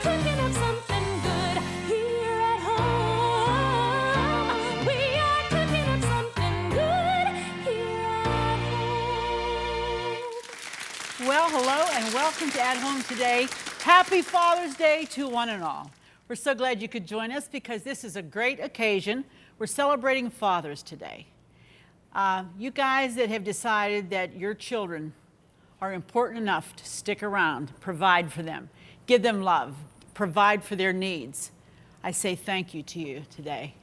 cooking up something good here at home. We are cooking up something good here at home. Well, hello and welcome to At Home today. Happy Father's Day to one and all. We're so glad you could join us because this is a great occasion. We're celebrating fathers today. You guys that have decided that your children are important enough to stick around, provide for them, give them love, provide for their needs, I say thank you to you today.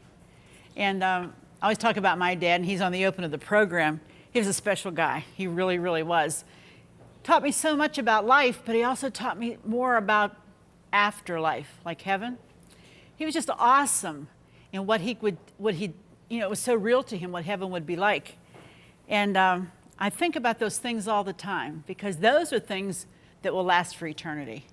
And I always talk about my dad, and he's on the open of the program. He was a special guy. He really, really was. Taught me so much about life, but he also taught me more about afterlife, like heaven. He was just awesome in what he, it was so real to him what heaven would be like. And I think about those things all the time because those are things that will last for eternity.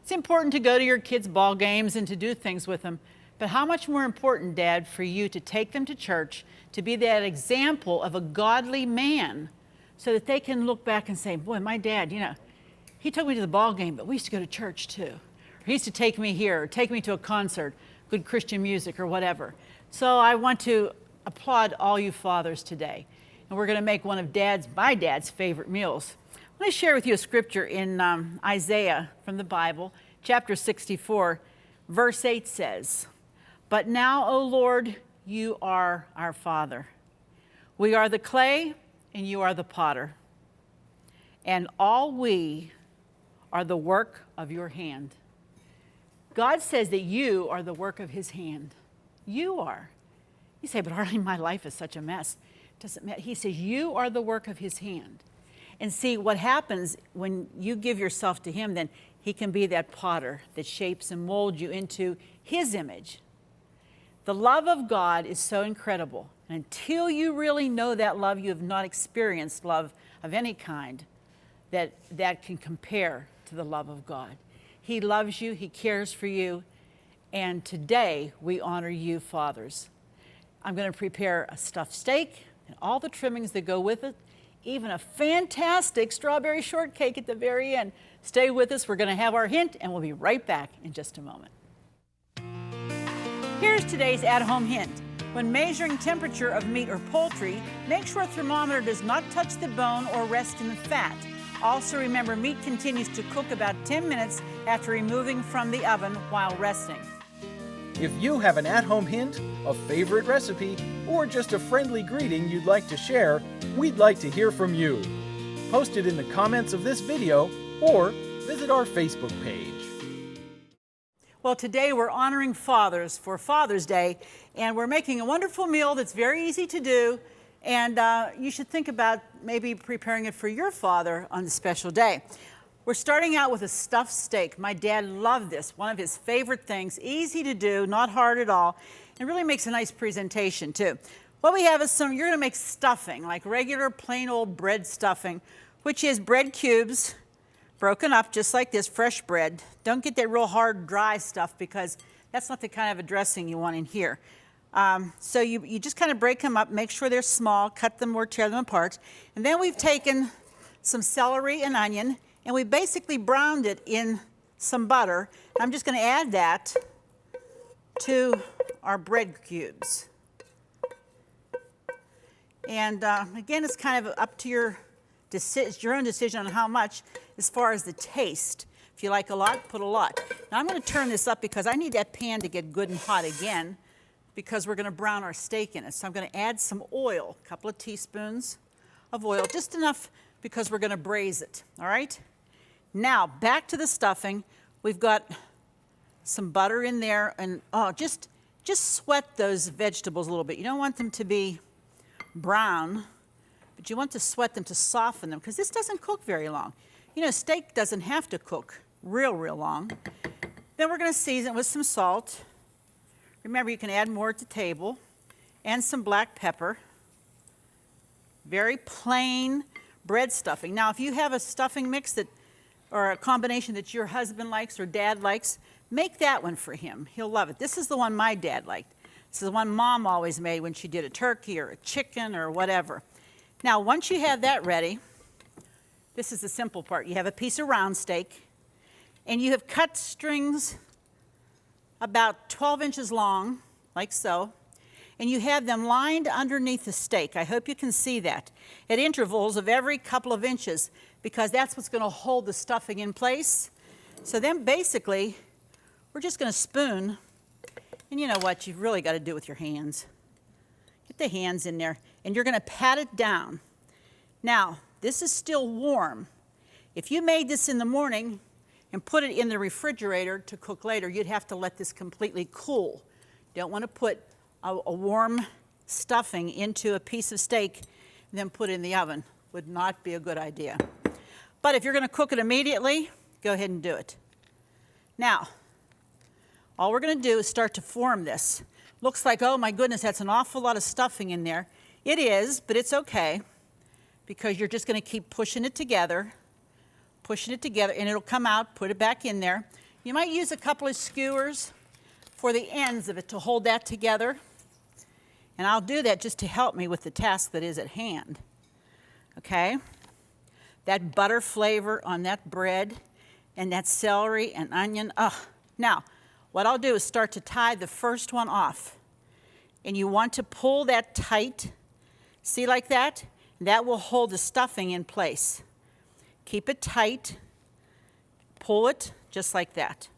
It's important to go to your kids' ball games and to do things with them, but how much more important, Dad, for you to take them to church, to be that example of a godly man so that they can look back and say, boy, my dad, he took me to the ball game, but we used to go to church too. He used to take me here, or take me to a concert, good Christian music or whatever. So I want to applaud all you fathers today. And we're going to make one of my dad's favorite meals. I want to share with you a scripture in Isaiah from the Bible, chapter 64, verse 8 says, "But now, O Lord, you are our Father. We are the clay and you are the potter. And all we are the work of your hand." God says that you are the work of his hand. You are. You say, but Arlene, my life is such a mess. It doesn't matter. He says you are the work of his hand. And see, what happens when you give yourself to him, then he can be that potter that shapes and molds you into his image. The love of God is so incredible. And until you really know that love, you have not experienced love of any kind that can compare to the love of God. He loves you, he cares for you, and today we honor you, fathers. I'm going to prepare a stuffed steak and all the trimmings that go with it, even a fantastic strawberry shortcake at the very end. Stay with us, we're going to have our hint, and we'll be right back in just a moment. Here's today's at-home hint. When measuring temperature of meat or poultry, make sure a thermometer does not touch the bone or rest in the fat. Also remember, meat continues to cook about 10 minutes after removing from the oven while resting. If you have an at-home hint, a favorite recipe, or just a friendly greeting you'd like to share, we'd like to hear from you. Post it in the comments of this video or visit our Facebook page. Well, today we're honoring fathers for Father's Day, and we're making a wonderful meal that's very easy to do, and you should think about maybe preparing it for your father on the special day. We're starting out with a stuffed steak. My dad loved this, one of his favorite things, easy to do, not hard at all, and really makes a nice presentation too. What we have is you're gonna make stuffing, like regular plain old bread stuffing, which is bread cubes, broken up just like this, fresh bread. Don't get that real hard, dry stuff because that's not the kind of a dressing you want in here. So you just kind of break them up, make sure they're small, cut them or tear them apart. And then we've taken some celery and onion, and we basically browned it in some butter. I'm just going to add that to our bread cubes. And again, it's kind of up to your own decision on how much as far as the taste. If you like a lot, put a lot. Now I'm going to turn this up because I need that pan to get good and hot again because we're going to brown our steak in it. So I'm going to add some oil, a couple of teaspoons of oil, just enough because we're going to braise it, all right? Now, back to the stuffing. We've got some butter in there, and just sweat those vegetables a little bit. You don't want them to be brown, but you want to sweat them to soften them because this doesn't cook very long. You know, steak doesn't have to cook real long. Then we're going to season it with some salt. Remember, you can add more at the table, and some black pepper. Very plain bread stuffing. Now, if you have a stuffing mix or a combination that your husband likes or dad likes, make that one for him. He'll love it. This is the one my dad liked. This is the one Mom always made when she did a turkey or a chicken or whatever. Now, once you have that ready, this is the simple part. You have a piece of round steak, and you have cut strings about 12 inches long, like so, and you have them lined underneath the steak. I hope you can see that at intervals of every couple of inches, because that's what's going to hold the stuffing in place. So then basically, we're just going to spoon, and you know what, you've really got to do it with your hands. Get the hands in there, and you're going to pat it down. Now, this is still warm. If you made this in the morning and put it in the refrigerator to cook later, you'd have to let this completely cool. You don't want to put a warm stuffing into a piece of steak and then put it in the oven. Would not be a good idea. But if you're going to cook it immediately, go ahead and do it. Now, all we're going to do is start to form this. Looks like, oh my goodness, that's an awful lot of stuffing in there. It is, but it's okay, because you're just going to keep pushing it together, and it'll come out. Put it back in there. You might use a couple of skewers for the ends of it to hold that together. And I'll do that just to help me with the task that is at hand. Okay? That butter flavor on that bread and that celery and onion. Now, what I'll do is start to tie the first one off. And you want to pull that tight. See, like that? That will hold the stuffing in place. Keep it tight. Pull it just like that.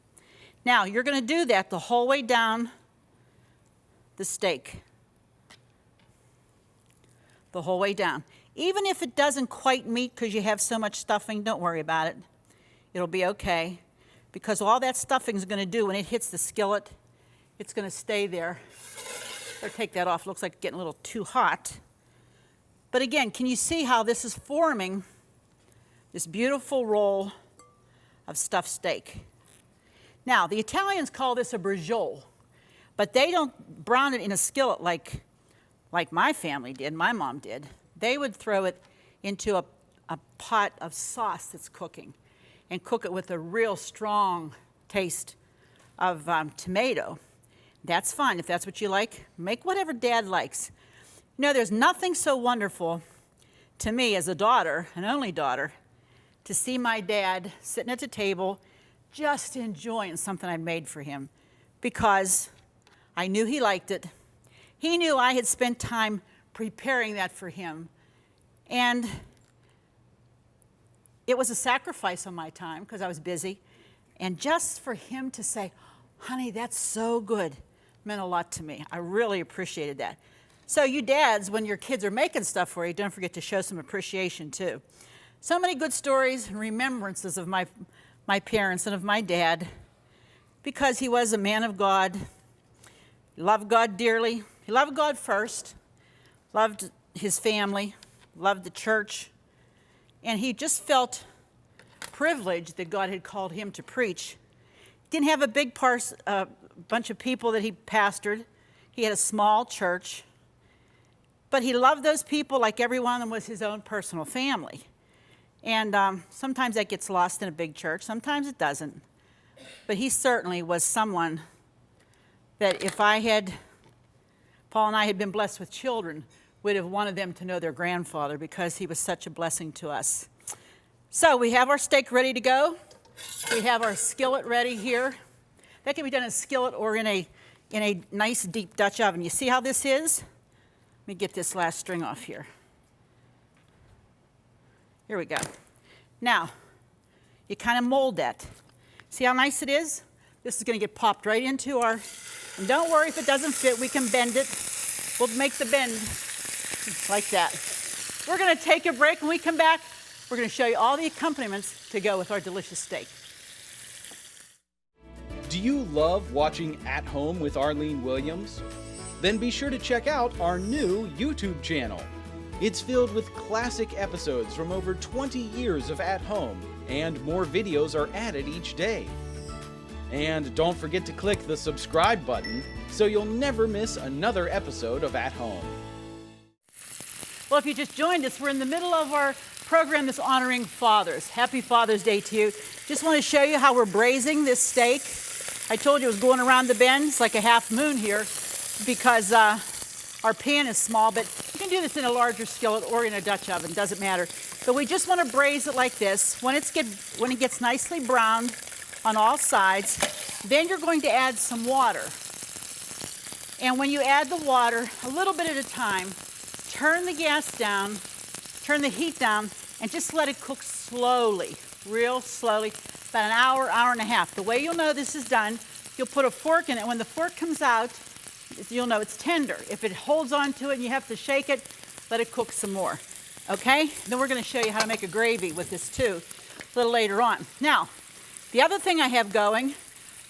Now, you're going to do that the whole way down the steak. The whole way down. Even if it doesn't quite meet because you have so much stuffing, don't worry about it. It'll be okay, because all that stuffing is going to do when it hits the skillet, it's going to stay there. Better take that off. Looks like it's getting a little too hot. But again, can you see how this is forming this beautiful roll of stuffed steak? Now, the Italians call this a braciole, but they don't brown it in a skillet like my family did, my mom did. They would throw it into a pot of sauce that's cooking and cook it with a real strong taste of tomato. That's fine. If that's what you like, make whatever Dad likes. You know, there's nothing so wonderful to me as a daughter, an only daughter, to see my dad sitting at the table just enjoying something I made for him, because I knew he liked it. He knew I had spent time preparing that for him. And it was a sacrifice on my time because I was busy. And just for him to say, honey, that's so good, meant a lot to me. I really appreciated that. So you dads, when your kids are making stuff for you, don't forget to show some appreciation too. So many good stories and remembrances of my parents and of my dad, because he was a man of God. He loved God dearly. He loved God first, loved his family, loved the church, and he just felt privileged that God had called him to preach. Didn't have a big bunch of people that he pastored. He had a small church, but he loved those people like every one of them was his own personal family. And sometimes that gets lost in a big church, sometimes it doesn't. But he certainly was someone that if Paul and I had been blessed with children, we'd have wanted them to know their grandfather, because he was such a blessing to us. So we have our steak ready to go. We have our skillet ready here. That can be done in a skillet or in a nice deep Dutch oven. You see how this is? Let me get this last string off here. Here we go. Now, you kind of mold that. See how nice it is? This is going to get popped right into our, and don't worry if it doesn't fit, we can bend it. We'll make the bend like that. We're going to take a break. When we come back, we're going to show you all the accompaniments to go with our delicious steak. Do you love watching At Home with Arlene Williams? Then be sure to check out our new YouTube channel. It's filled with classic episodes from over 20 years of At Home, and more videos are added each day. And don't forget to click the subscribe button so you'll never miss another episode of At Home. Well, if you just joined us, we're in the middle of our program that's honoring fathers. Happy Father's Day to you. Just want to show you how we're braising this steak. I told you it was going around the bend. It's like a half moon here because our pan is small, but you can do this in a larger skillet or in a Dutch oven, doesn't matter. But we just want to braise it like this. When it gets nicely browned on all sides. Then you're going to add some water. And when you add the water, a little bit at a time, turn the gas down, turn the heat down, and just let it cook slowly, real slowly, about an hour, hour and a half. The way you'll know this is done, you'll put a fork in it. When the fork comes out, you'll know it's tender. If it holds on to it and you have to shake it, let it cook some more. Okay? Then we're going to show you how to make a gravy with this too a little later on. Now, the other thing I have going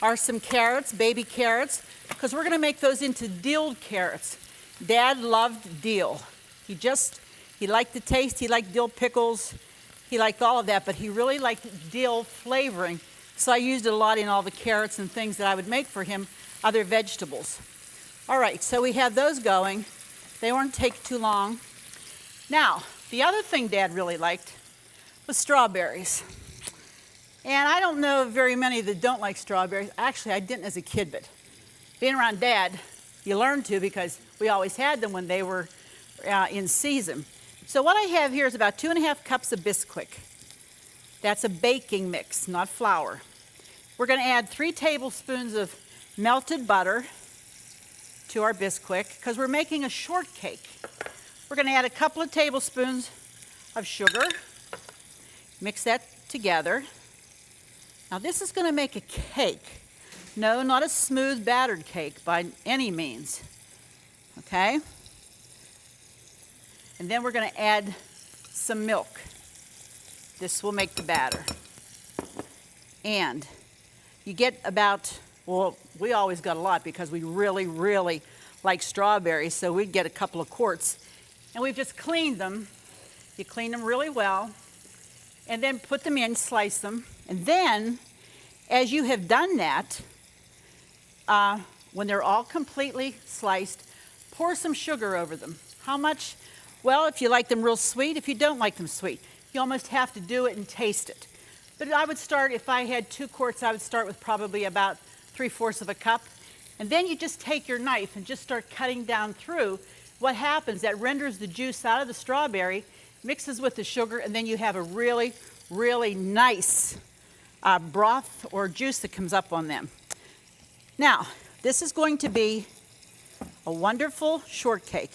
are some carrots, baby carrots, because we're going to make those into dilled carrots. Dad loved dill. He liked the taste, he liked dill pickles, he liked all of that, but he really liked dill flavoring. So I used it a lot in all the carrots and things that I would make for him, other vegetables. All right, so we have those going. They won't take too long. Now, the other thing Dad really liked was strawberries. And I don't know very many that don't like strawberries. Actually, I didn't as a kid, but being around Dad, you learn to because we always had them when they were in season. So what I have here is about 2.5 cups of Bisquick. That's a baking mix, not flour. We're going to add 3 tablespoons of melted butter to our Bisquick because we're making a shortcake. We're going to add a couple of tablespoons of sugar. Mix that together. Now this is going to make a cake. No, not a smooth battered cake by any means. Okay? And then we're going to add some milk. This will make the batter. And you get about, well, we always got a lot because we really, really like strawberries, so we'd get a couple of quarts. And we've just cleaned them. You clean them really well, and then put them in, slice them. And then, as you have done that, when they're all completely sliced, pour some sugar over them. How much? Well, if you like them real sweet, if you don't like them sweet, you almost have to do it and taste it. But I would start, if I had 2 quarts, I would start with probably about 3/4 of a cup. And then you just take your knife and just start cutting down through. What happens, that renders the juice out of the strawberry, mixes with the sugar, and then you have a really, really nice broth or juice that comes up on them. Now, this is going to be a wonderful shortcake.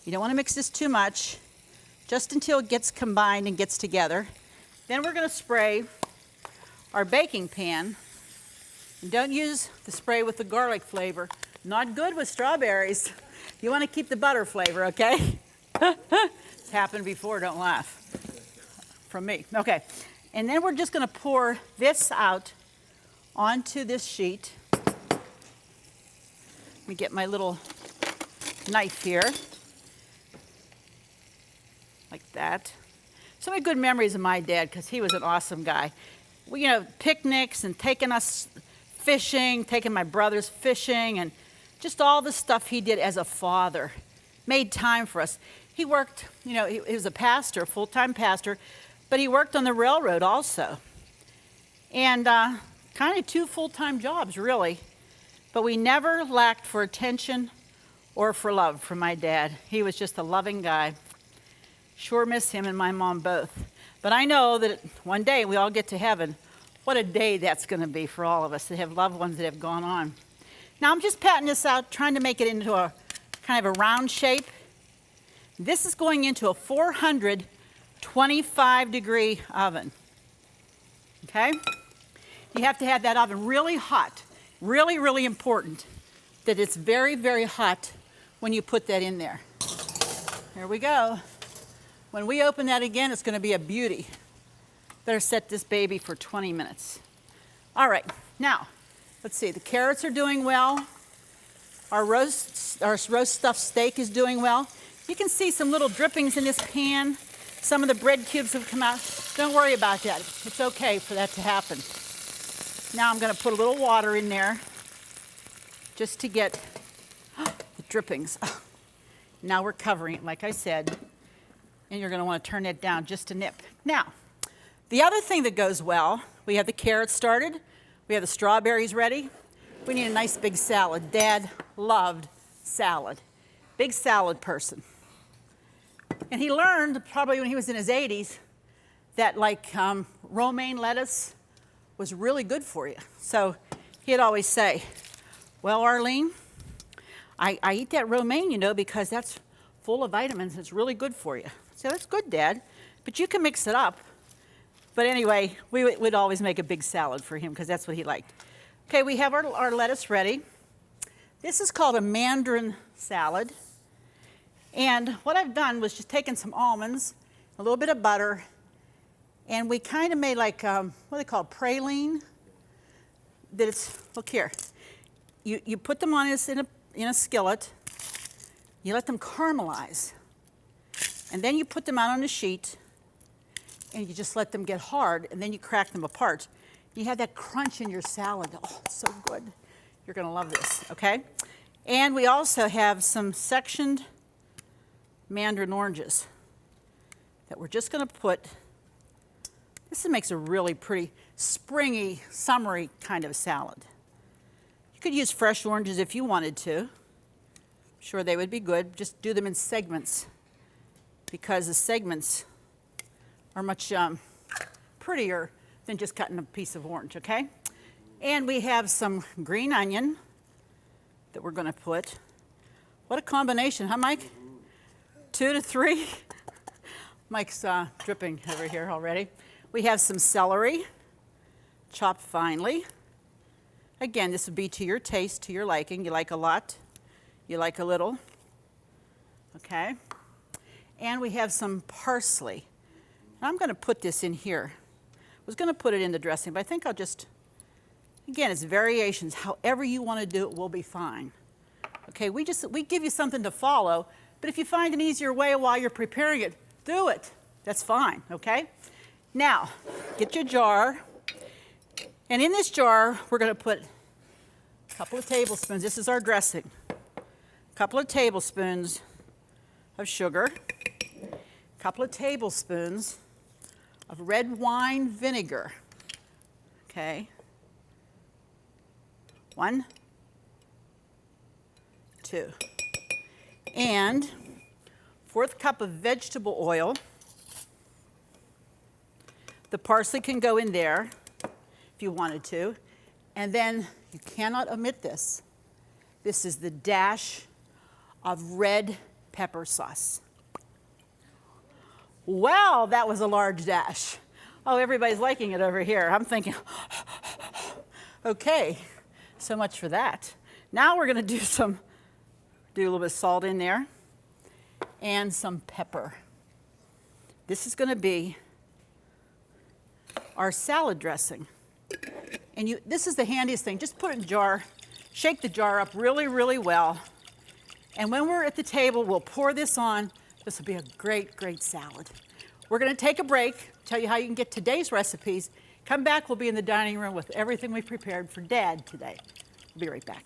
You don't want to mix this too much, just until it gets combined and gets together. Then we're going to spray our baking pan. And don't use the spray with the garlic flavor. Not good with strawberries. You want to keep the butter flavor, okay? It's happened before, don't laugh. From me. Okay. And then we're just going to pour this out onto this sheet. Let me get my little knife here. Like that. So many good memories of my dad because he was an awesome guy. We, picnics and taking us fishing, taking my brothers fishing, and just all the stuff he did as a father. Made time for us. He worked, he was a pastor, full-time pastor, but he worked on the railroad also. And kind of 2 full-time jobs, really. But we never lacked for attention or for love from my dad. He was just a loving guy. Sure miss him and my mom both. But I know that one day we all get to heaven. What a day that's going to be for all of us that have loved ones that have gone on. Now I'm just patting this out, trying to make it into a kind of a round shape. This is going into a 425 degree oven. Okay? You have to have that oven really hot. Really, really important that it's very, very hot when you put that in there. There we go. When we open that again, it's going to be a beauty. Better set this baby for 20 minutes. All right, now, let's see. The carrots are doing well. Our roast stuffed steak is doing well. You can see some little drippings in this pan. Some of the bread cubes have come out. Don't worry about that. It's okay for that to happen. Now I'm going to put a little water in there just to get the drippings. Now we're covering it, like I said. And you're going to want to turn it down just a nip. Now, the other thing that goes well, we have the carrots started. We have the strawberries ready. We need a nice big salad. Dad loved salad. Big salad person. And he learned, probably when he was in his 80s, that like romaine lettuce was really good for you. So he'd always say, well, Arlene, I eat that romaine, you know, because that's full of vitamins. It's really good for you. So that's good, Dad, but you can mix it up. But anyway, we would always make a big salad for him because that's what he liked. Okay, we have our lettuce ready. This is called a mandarin salad. And what I've done was just taken some almonds, a little bit of butter, and we kind of made like, what do they call it, praline? That it's, look here. You put them on in a skillet. You let them caramelize. And then you put them out on a sheet, and you just let them get hard, and then you crack them apart. You have that crunch in your salad. Oh, it's so good. You're going to love this, okay? And we also have some sectioned mandarin oranges that we're just going to put. This makes a really pretty springy, summery kind of salad. You could use fresh oranges if you wanted to. I'm sure they would be good. Just do them in segments because the segments are much prettier than just cutting a piece of orange, okay? And we have some green onion that we're going to put. What a combination, huh, Mike? 2 to 3. Mike's dripping over here already. We have some celery, chopped finely. Again, this would be to your taste, to your liking. You like a lot, you like a little, okay? And we have some parsley. And I'm going to put this in here. I was going to put it in the dressing, but I think I'll just, again, it's variations. However you want to do it will be fine. Okay, we give you something to follow, but if you find an easier way while you're preparing it, do it. That's fine, okay? Now, get your jar. And in this jar, we're going to put a couple of tablespoons. This is our dressing. A couple of tablespoons of sugar. A couple of tablespoons of red wine vinegar. Okay. 1, 2. And 1/4 cup of vegetable oil. The parsley can go in there if you wanted to. And then you cannot omit this. This is the dash of red pepper sauce. Well, that was a large dash. Oh, everybody's liking it over here. I'm thinking, okay, so much for that. Now we're going to do a little bit of salt in there and some pepper. This is going to be our salad dressing. And this is the handiest thing. Just put it in a jar, shake the jar up really, really well. And when we're at the table, we'll pour this on. This will be a great, great salad. We're going to take a break, tell you how you can get today's recipes. Come back, we'll be in the dining room with everything we prepared for Dad today. We'll be right back.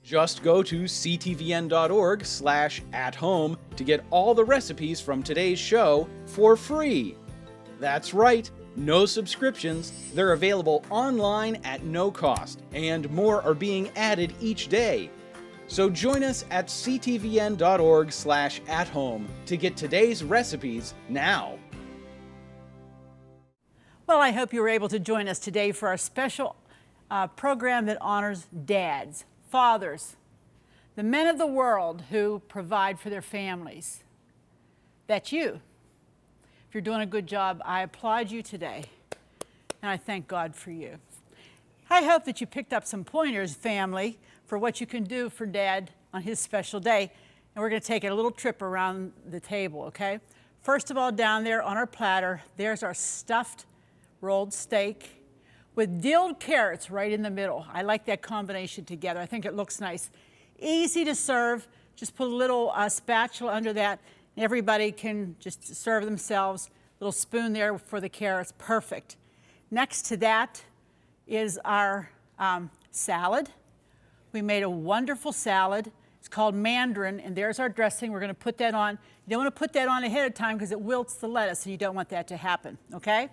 Just go to ctvn.org/athome to get all the recipes from today's show for free. That's right, no subscriptions. They're available online at no cost, and more are being added each day. So join us at ctvn.org/athome to get today's recipes now. Well, I hope you were able to join us today for our special program that honors dads, fathers, the men of the world who provide for their families. That's you. If you're doing a good job, I applaud you today, and I thank God for you. I hope that you picked up some pointers, family, for what you can do for Dad on his special day, and we're going to take a little trip around the table, okay? First of all, down there on our platter, there's our stuffed rolled steak with dilled carrots right in the middle. I like that combination together. I think it looks nice. Easy to serve. Just put a little spatula under that, and everybody can just serve themselves. Little spoon there for the carrots. Perfect. Next to that is our salad. We made a wonderful salad. It's called mandarin, and there's our dressing. We're going to put that on. You don't want to put that on ahead of time because it wilts the lettuce, and you don't want that to happen, okay?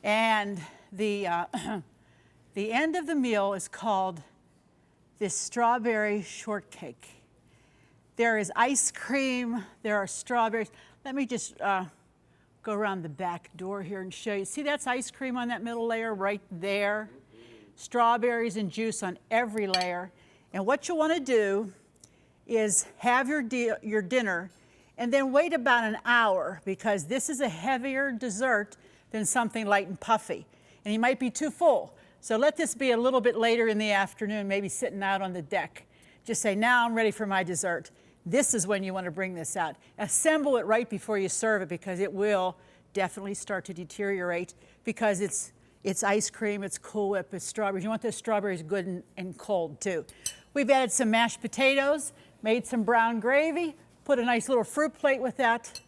And the end of the meal is called this strawberry shortcake. There is ice cream. There are strawberries. Let me just go around the back door here and show you. See, that's ice cream on that middle layer right there. Strawberries and juice on every layer. And what you want to do is have your dinner and then wait about an hour, because this is a heavier dessert than something light and puffy. And you might be too full. So let this be a little bit later in the afternoon, maybe sitting out on the deck. Just say, now I'm ready for my dessert. This is when you want to bring this out. Assemble it right before you serve it, because it will definitely start to deteriorate, because it's ice cream, it's Cool Whip, it's strawberries. You want those strawberries good and cold too. We've added some mashed potatoes, made some brown gravy, put a nice little fruit plate with that.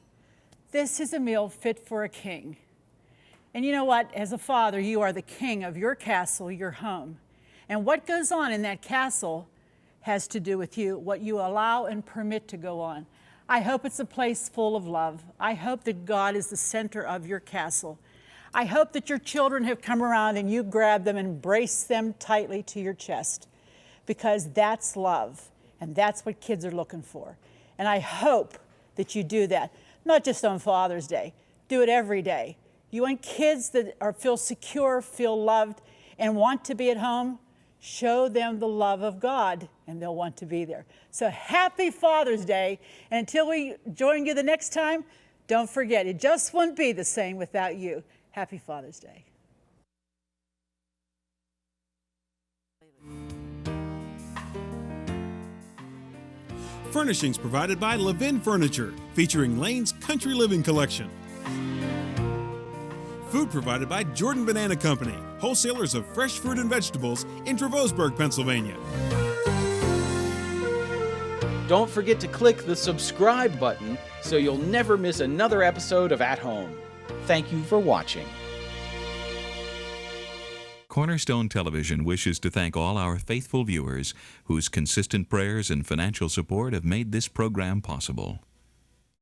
This is a meal fit for a king. And you know what? As a father, you are the king of your castle, your home. And what goes on in that castle has to do with you, what you allow and permit to go on. I hope it's a place full of love. I hope that God is the center of your castle. I hope that your children have come around and you grab them and embrace them tightly to your chest, because that's love, and that's what kids are looking for. And I hope that you do that, not just on Father's Day. Do it every day. You want kids that feel secure, feel loved, and want to be at home? Show them the love of God, and they'll want to be there. So happy Father's Day. And until we join you the next time, don't forget, it just wouldn't be the same without you. Happy Father's Day. Furnishings provided by Levin Furniture, featuring Lane's Country Living Collection. Food provided by Jordan Banana Company, wholesalers of fresh fruit and vegetables in Trevosburg, Pennsylvania. Don't forget to click the subscribe button so you'll never miss another episode of At Home. Thank you for watching. Cornerstone Television wishes to thank all our faithful viewers whose consistent prayers and financial support have made this program possible.